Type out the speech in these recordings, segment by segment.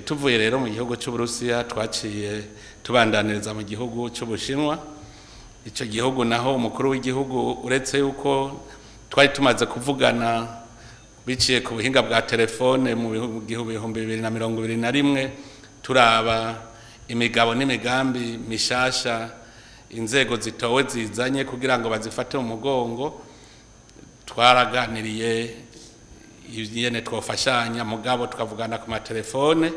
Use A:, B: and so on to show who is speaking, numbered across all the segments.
A: tuvuye rero mu gihugu cy'Uburusiya twaciye tubandaniriza mu gihugu cy'Ubushinwa. Ico gihugu naho umukuru w'igihugu uretse yuko twari tumaze kuvugana biciye ku buhinga bwa telefone mu gihugu 2021 turaba imigabo n'imigambi mishasha inzego zitowe zizanye kugira ngo bazifate mu mugongo. Twaraganiriye yene twofashanya mugabo tukavugana ku matelefone.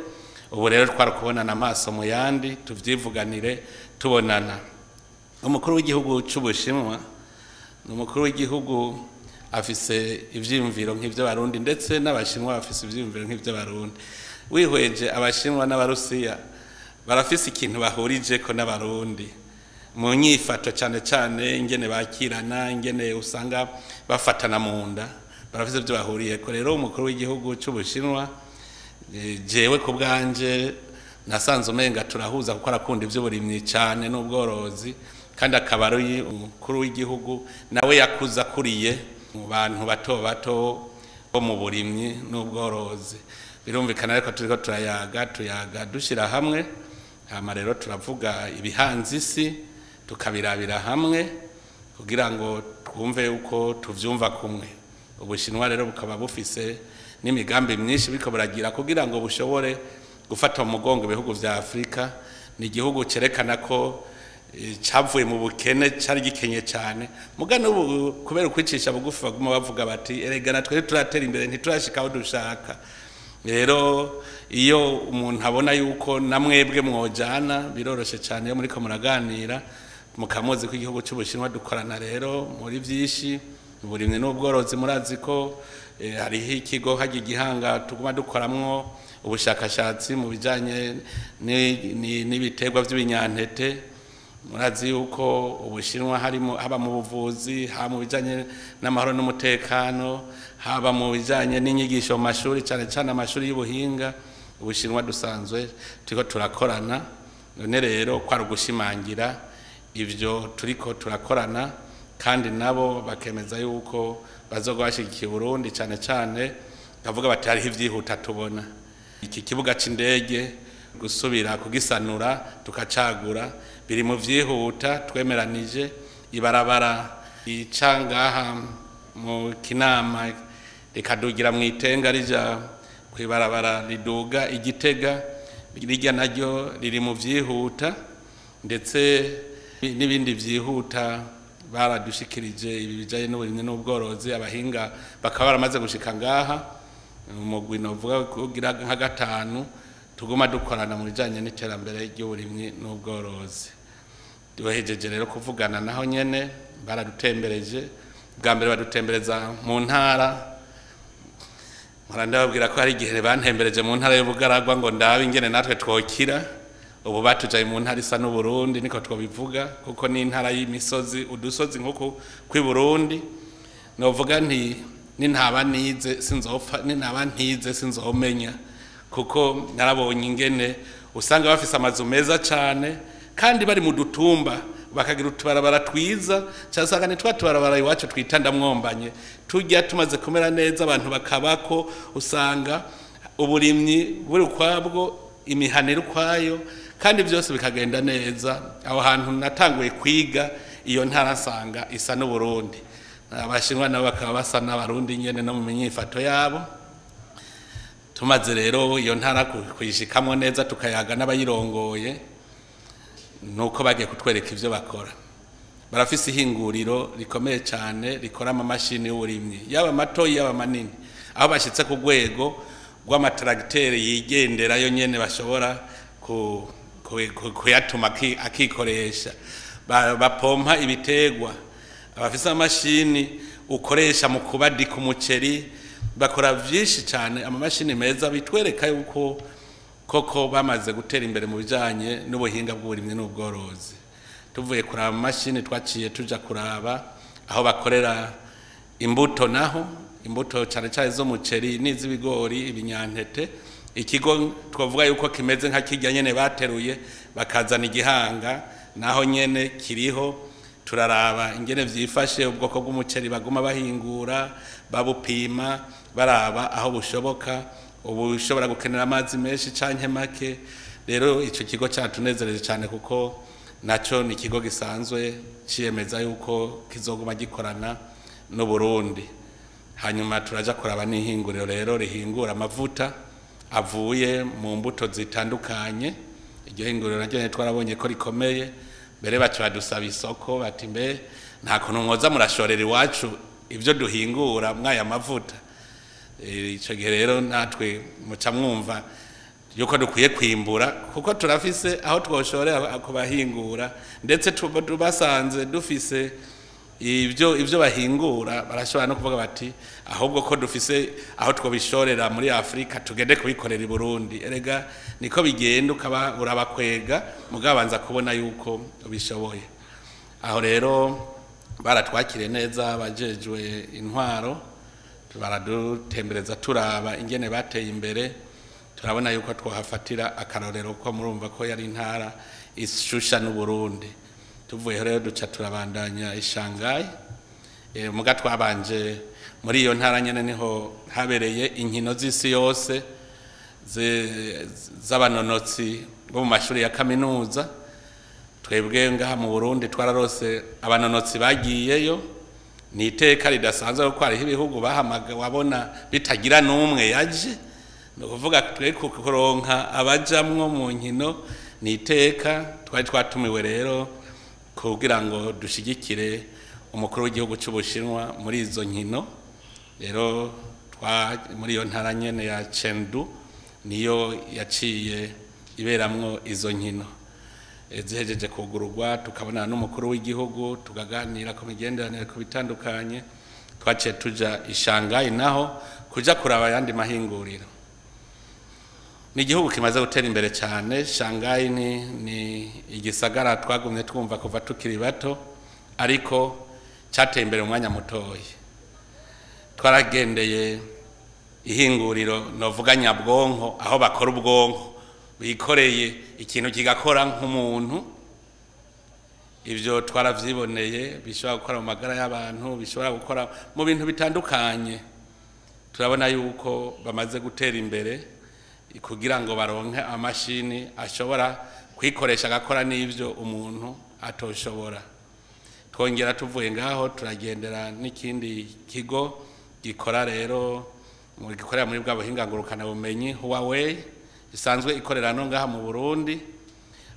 A: Ubu rero twarakubonana amaso mu yandi tuvyivuganire tubonana. Umukuru w'igihugu cy'Ubushinwa n'umukuru w'igihugu afise ivyimviro nk'ivyo barundi ndetse n'abashinwa bafise ivyimviro nk'ivyo barundi. Wihweje abashinwa n'abarusiya barafise ikintu bahurije ko n'abarundi mu nyifato cyane cyane ingene bakirana, ingene usanga bafatana mu nda, barafise byo bahuriye ko. Rero umukuru w'igihugu cy'Ubushinwa jewe ku bwanje nasanze umenga turahuza kuko arakunda ivy'uburimyi cyane n'ubworozi, kandi akaba ari umukuru w'igihugu nawe yakuza kuriye mu bantu bato bato bo mu burimyi n'ubworozi. Birumvikana ariko turiko tuyaga dushira hamwe, hama rero turavuga ibihanze isi tukabirabira hamwe kugira ngo twumve uko tuvyumva kumwe. Ubushinwa rero bukaba bufise n'imigambi myinshi biko baragira kugira ngo bushobore gufata mu mugongo ibihugu vya Afrika. Ni igihugu cerekana ko cavuye mu bukene, cari gikenye cyane, mugano ubu kubera ukwicisha bugufi baguma bavuga bati erega natwe turatera imbere ntiturashika aho dushaka. Rero iyo umuntu abona yuko namwebwe mwojana biroroshe cyane iyo muriko muraganira mukamuzi ko igihugu cy'Ubushinwa dukorana rero muri vyishi uburimwe n'ubworozi. Murazi ko hariho ikigo hagiye Gihanga tuguma dukoramwo ubushakashatsi mu bijanye n'ibiterwa by'ibinyantete. Murazi yuko Ubushinwa haba mu buvuzi, haba mu bijanye n'amahoro n'umutekano, haba mu bijanye n'inyigisho mu mashuri cyane cyane amashuri y'ubuhinga. Ubushinwa dusanzwe turiko turakorana, none rero kwari ugushimangira ivyo turiko turakorana, kandi nabo bakemeza yuko bazogwashigikiye Burundi cyane cyane. Bavuga bati hariho ivyihuta tubona iki kibuga c'indege gusubira kugisanura tukacagura biri mu vyihuta twemeranije. Ibarabara icangaha mu Kinama rikadugira mu Itenga rija kwibarabara riduga Igitega rijya naryo riri mu vyihuta, ndetse n'ibindi vyihuta baradushikirije ibi bijaye n'uburimyi n'ubworozi. Abahinga bakaba baramaze gushika ngaha umugwi novuga kugira nka gatanu tuguma dukorana mu bijanye n'iterambere ry'uburimyi n'ubworozi. Duhejeje rero kuvugana naho nyene baradutembereje. Bwa mbere badutembereza mu ntara, ndababwira ko hari igihe bantembereje mu ntara y'Ubugaragwa ngo ndabe ingene natwe twokira. Ubu batujaye mu ntara isa n'Uburundi niko twobivuga kuko ni intara y'imisozi, udusozi nk'uko kwi Burundi. Novuga nti nintaba nize sinzopfa, nintaba ntize sinzomenya, kuko narabonye ingene usanga bafise amazu meza cyane kandi bari mu dutumba bakagira utubarabara twiza. Cyasanga ni twatubarabara iwacu twitanda mwombanye tujya tumaze kumera neza, abantu bakabako. Usanga uburimyi buri kwabwo, imihaniro kwayo, kandi byose bikagenda neza. Aho hantu natanguye kwiga iyo ntara nsanga isa n'Uburundi. Abashinwa nabo bakaba basa n'abarundi nyene no mu minyifato yabo. Tumaze rero iyo ntara kuyishikamwo neza tukayaga n'abayirongoye, nuko bagiye kutwereka ivyo bakora. Barafise ihinguriro rikomeye cyane rikora amamashini y'uburimyi, yaba mato yaba manini, aho bashitse ku rwego rw'amatracteur yigendera yo nyene bashobora kuyatuma akikoresha. Bapompa ibitegwa, abafise amashini ukoresha mu kubadika umuceri, bakora vyinshi cyane, amamashini meza. Bitwereka yuko koko bamaze gutera imbere mu bijanye n'ubuhinga bw'uburimyi n'ubworozi. Tuvuye kuraba amamashini twaciye tuja kuraba aho bakorera imbuto, naho imbuto cyane cyane zo muceri n'izibigori, ibinyantete. Ikigo twavuga yuko kimeze nka kijya nyene bateruye bakazana Igihanga, naho nyene kiriho. Turaraba ingene vyifashe ubwoko bw'umuceri baguma bahingura, babupima baraba aho bushoboka ubu ushobora gukenera amazi menshi canke make. Rero ico kigo cyatunezereje cyane kuko naco ni ikigo gisanzwe ciyemeza yuko kizoguma gikorana no Burundi. Hanyuma turaja kuraba n'ihinguriro rero rihingura amavuta avuye mu mbuto zitandukanye. Iryo hinguriro naryo twarabonye ko rikomeye, mbere bacu badusaba isoko bati mbe nta kuntu mwoza murashorera iwacu ibyo duhingura mwaya mavuta. Ico gihe rero natwe muca mwumva yuko dukwiye kwimbura kuko turafise aho twoshorera kubahingura, ndetse tubasanze dufise ibyo bahingura barashobora no kuvuga bati ahubwo ko dufise aho twobishorera muri Afrika tugende kubikorera i Burundi. Erega niko bigenda, ukaba urabakwega mugabanza kubona yuko ubishoboye. Aho rero baratwakire neza bajejwe intwaro, baradutembereza turaba ingene bateye imbere, turabona yuko twahafatira akarorero ko murumva ko yari intara ishusha n'u Burundi. Tuvuye rero duca turabandanya Shanghai, muga twabanje muri iyo ntara nyene niho habereye inkino z'isi yose z'abanonotsi bo mu mashuri ya kaminuza. Twebwe ngaha mu Burundi twararose abanonotsi bagiyeyo, ni iteka ridasanzwe ko hariho ibihugu bahamaga wabona bitagira n'umwe yaje, no kuvuga twe kuronka abajamwo mu nkino ni iteka. Twari twatumiwe rero kugira ngo dushigikire umukuru w'igihugu cy'Ubushinwa muri izo nkino. Rero muri iyo ntara nyene ya Chengdu niyo yaciye iberamwo izo nkino. Zihejeje kugururwa tukabona n'umukuru w'igihugu tukaganira ku migenderanire ku bitandukanye, twaciye tuja Shanghai naho kuja kuraba yandi mahinguriro. Ni igihugu kimaze gutera imbere cyane. Shanghai ni igisagara twagumye twumva kuva tukiri bato, ariko cyateye imbere umwanya mutoyi. Twaragendeye ihinguriro novuga nyabwonko, aho bakora ubwonko bikoreye ikintu kigakora nk'umuntu. Ivyo twaravyiboneye, bishobora gukora mu magara y'abantu, bishobora gukora mu bintu bitandukanye. Turabona yuko bamaze gutera imbere kugira ngo baronke amashini ashobora kwikoresha agakora n'ivyo umuntu atoshobora. Twongera tuvuye ngaho turagendera n'ikindi kigo gikora rero gikorera muri bwa buhinga ngurukana bumenyi Huawei, isanzwe ikorera no ngaha mu Burundi.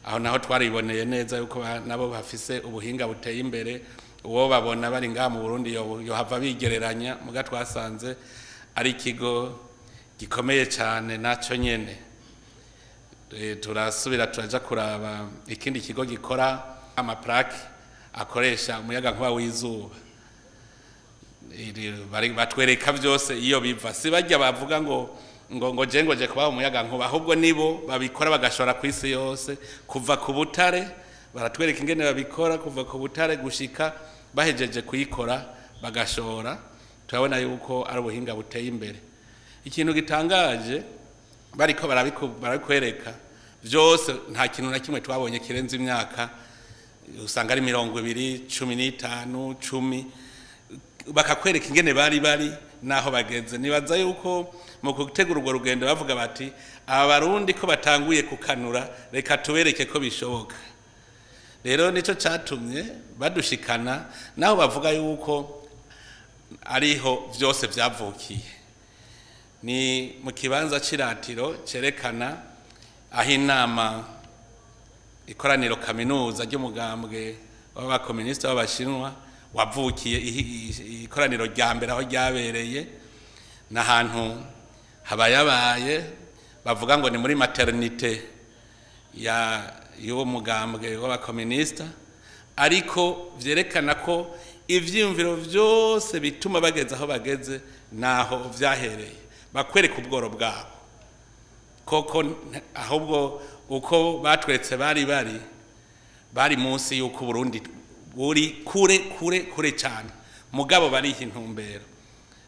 A: Aho naho twariboneye neza yuko nabo bafise ubuhinga buteye imbere. Uwo babona bari ngaha mu Burundi yo hava bigereranya, muga twasanze ari ikigo gikomeye cyane naco nyene. Turasubira turaja kuraba ikindi kigo gikora amaplaki akoresha umuyaga nkuba w'izuba. Bari batwereka byose iyo biva, si bajya bavuga ngo jengoje kuba umuyaga nkuba, ahubwo nibo babikora bagashora ku isi yose kuva ku butare. Baratwereka ingene babikora kuva ku butare gushika bahejeje kuyikora bagashora. Turabona yuko ari ubuhinga buteye imbere. Ikintu gitangaje bariko barabikwereka byose, nta kintu na kimwe twabonye kirenze imyaka, usanga ari 20, 15, 10, bakakwereka ingene bari naho bageze. Nibaza yuko mu gutegura urwo rugendo bavuga bati abarundi ko batanguye kukanura, reka tubereke ko bishoboka. Rero nico catumye badushikana naho bavuga yuko ariho byose byavukiye. Ni mu kibanza ciratiro cerekana aho inama ikoraniro kaminuza ry'umugambwe w'abakomunista b'Abashinwa wavukiye. Ikoraniro rya mbere aho ryabereye n'ahantu habayabaye, bavuga ngo ni muri maternité y'uwo mugambwe w'abakomunista, ariko vyerekana ko ivyiyumviro byose bituma bageze aho bageze naho vyahereye. Bakwereka ubworo bwabo koko, ahubwo uko batweretse bari munsi y'uko Burundi buri kure cyane, mugabo bari intumbero.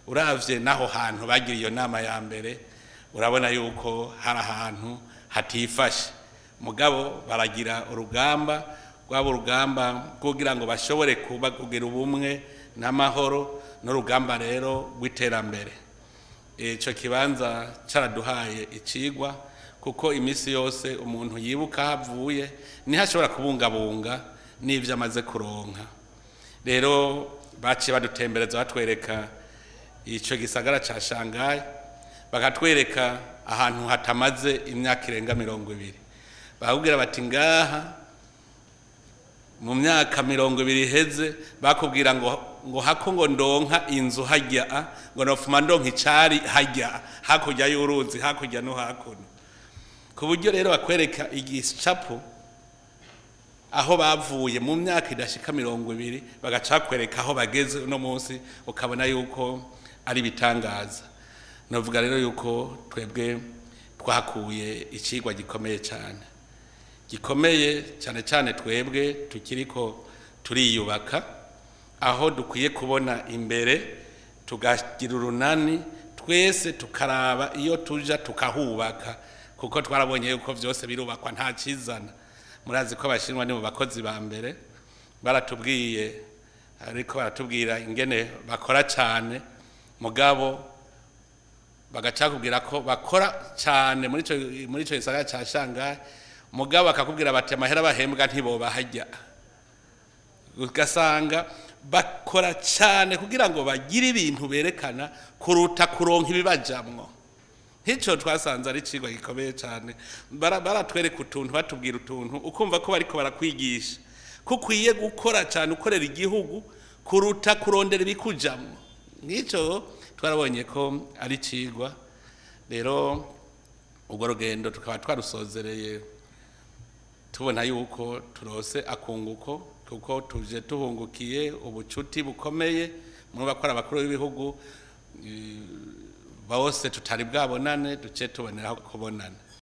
A: Uravye naho hantu bagira iyo nama ya mbere, urabona yuko hari ahantu hatifashe, mugabo baragira urugamba kugira ngo bashobore kugira ubumwe n'amahoro n'urugamba rero rw'iterambere. ico kibanza caraduhaye icigwa kuko imisi yose umuntu yibuka havuye niho ashobora kubungabunga n'ivyo amaze kuronka. Rero baciye badutembereza batwereka ico gisagara ca Shanghai, bakatwereka ahantu hatamaze imyaka irenga 20. Bakubwira bati ngaha mu myaka 20 iheze bakubwira ngo hako ngo ndonka inzu hajya ngo nofuma ndonka icari hajya hakurya y'uruzi hakurya no hakuno. Ku buryo rero bakwereka igicapo aho bavuye mu myaka idashika 20 bagaca kwereka aho bageze uno munsi ukabona yuko ari bitangaza. Novuga rero yuko twebwe twakuye icigwa gikomeye cyane, cyane twebwe tukiriko turiyubaka, aho dukwiye kubona imbere tugagira urunani twese tukaraba iyo tuja tukahubaka, kuko twarabonye yuko vyose birubakwa nta cizana. Murazi ko abashinwa ni mu bakozi ba mbere, baratubwiye ariko baratubwira ingene bakora cyane, mugabo bagaca kubwira ko bakora cyane muri ico gisagara ca Shanghai, mugabo akakubwira bati amahera bahembwa ntiboba hajya. Ugasanga bakora cyane kugira ngo bagire ibintu berekana kuruta kuronka ibibajamwo. Hico twasanze ari cigwa gikomeye cyane, baratwereka utuntu batubwira utuntu ukumva ko bariko barakwigisha kukwiye gukora cyane ukorera igihugu kuruta kurondera ibikujamwo. Nico twarabonye ko ari cigwa. Rero ubwo rugendo tukaba twarusozereye tubona yuko turose akunguko, kuko tuje tuhungukiye ubucuti bukomeye mu bakora abakuru b'ibihugu bose tutari bwabonane duce tubonera kubonana.